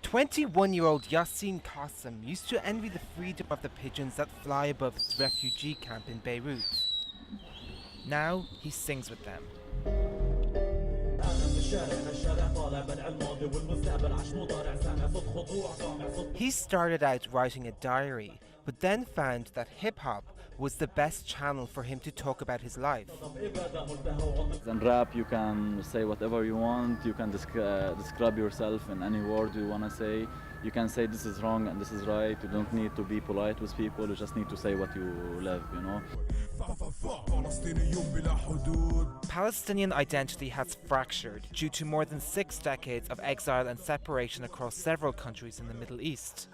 21-year-old Yassine Qassem used to envy the freedom of the pigeons that fly above his refugee camp in Beirut. Now he sings with them. He started out writing a diary, but then found that hip-hop was the best channel for him to talk about his life. In rap, you can say whatever you want, you can describe yourself in any word you want to say. You can say this is wrong and this is right. You don't need to be polite with people, you just need to say what you live, you know. Palestinian identity has fractured due to more than 6 decades of exile and separation across several countries in the Middle East.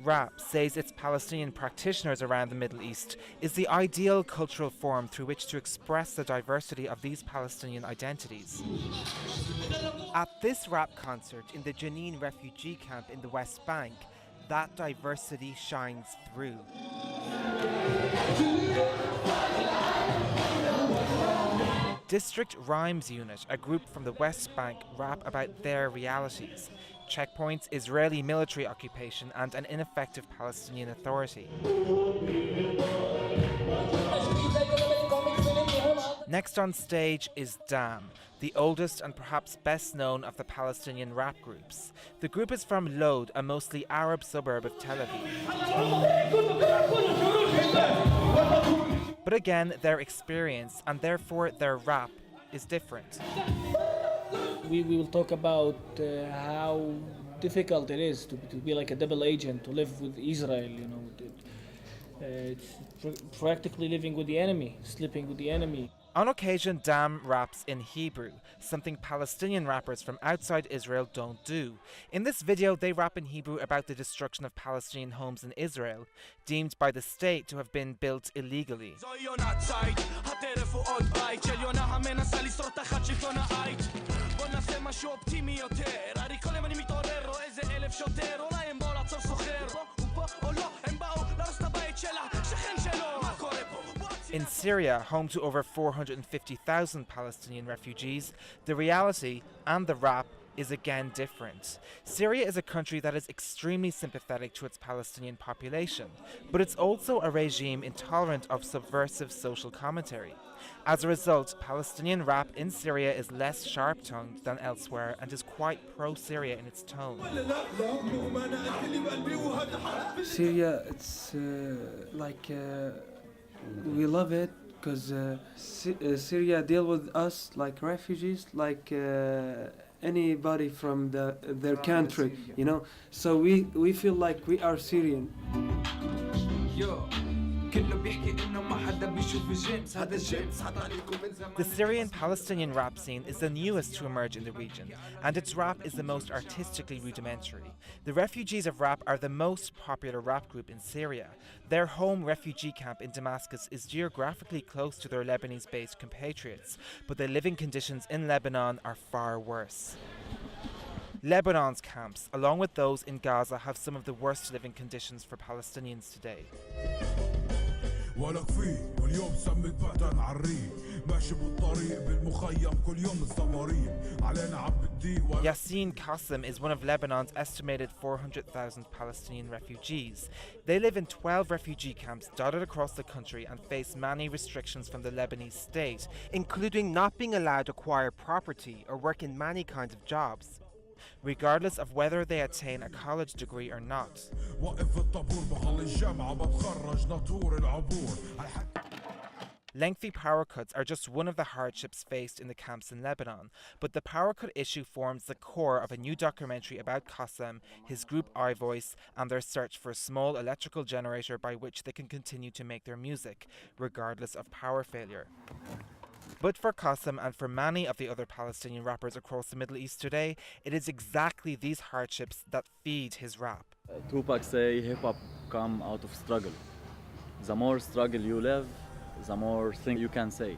Rap says its Palestinian practitioners around the Middle East is the ideal cultural form through which to express the diversity of these Palestinian identities. At this rap concert in the Jenin refugee camp in the West Bank, that diversity shines through. District Rhymes Unit, a group from the West Bank, rap about their realities: checkpoints, Israeli military occupation, and an ineffective Palestinian Authority. Next on stage is Dam, the oldest and perhaps best known of the Palestinian rap groups. The group is from Lod, a mostly Arab suburb of Tel Aviv. But again, their experience, and therefore their rap, is different. We will talk about how difficult it is to be like a double agent, to live with Israel, you know. It's practically living with the enemy, sleeping with the enemy. On occasion, Dam raps in Hebrew, something Palestinian rappers from outside Israel don't do. In this video, they rap in Hebrew about the destruction of Palestinian homes in Israel, deemed by the state to have been built illegally. In Syria, home to over 450,000 Palestinian refugees, the reality and the rap is again different. Syria is a country that is extremely sympathetic to its Palestinian population, but it's also a regime intolerant of subversive social commentary. As a result, Palestinian rap in Syria is less sharp-tongued than elsewhere and is quite pro-Syria in its tone. Syria, it's we love it because Syria deal with us like refugees, like anybody from their country, you know. So we feel like we are Syrian. The Syrian-Palestinian rap scene is the newest to emerge in the region, and its rap is the most artistically rudimentary. The Refugees of Rap are the most popular rap group in Syria. Their home refugee camp in Damascus is geographically close to their Lebanese-based compatriots, but the living conditions in Lebanon are far worse. Lebanon's camps, along with those in Gaza, have some of the worst living conditions for Palestinians today. Yassine Qassem is one of Lebanon's estimated 400,000 Palestinian refugees. They live in 12 refugee camps dotted across the country and face many restrictions from the Lebanese state, including not being allowed to acquire property or work in many kinds of jobs, regardless of whether they attain a college degree or not. Lengthy power cuts are just one of the hardships faced in the camps in Lebanon, but the power cut issue forms the core of a new documentary about Qassem, his group iVoice, and their search for a small electrical generator by which they can continue to make their music, regardless of power failure. But for Qassem and for many of the other Palestinian rappers across the Middle East today, it is exactly these hardships that feed his rap. Tupac say hip-hop come out of struggle. The more struggle you live, the more things you can say.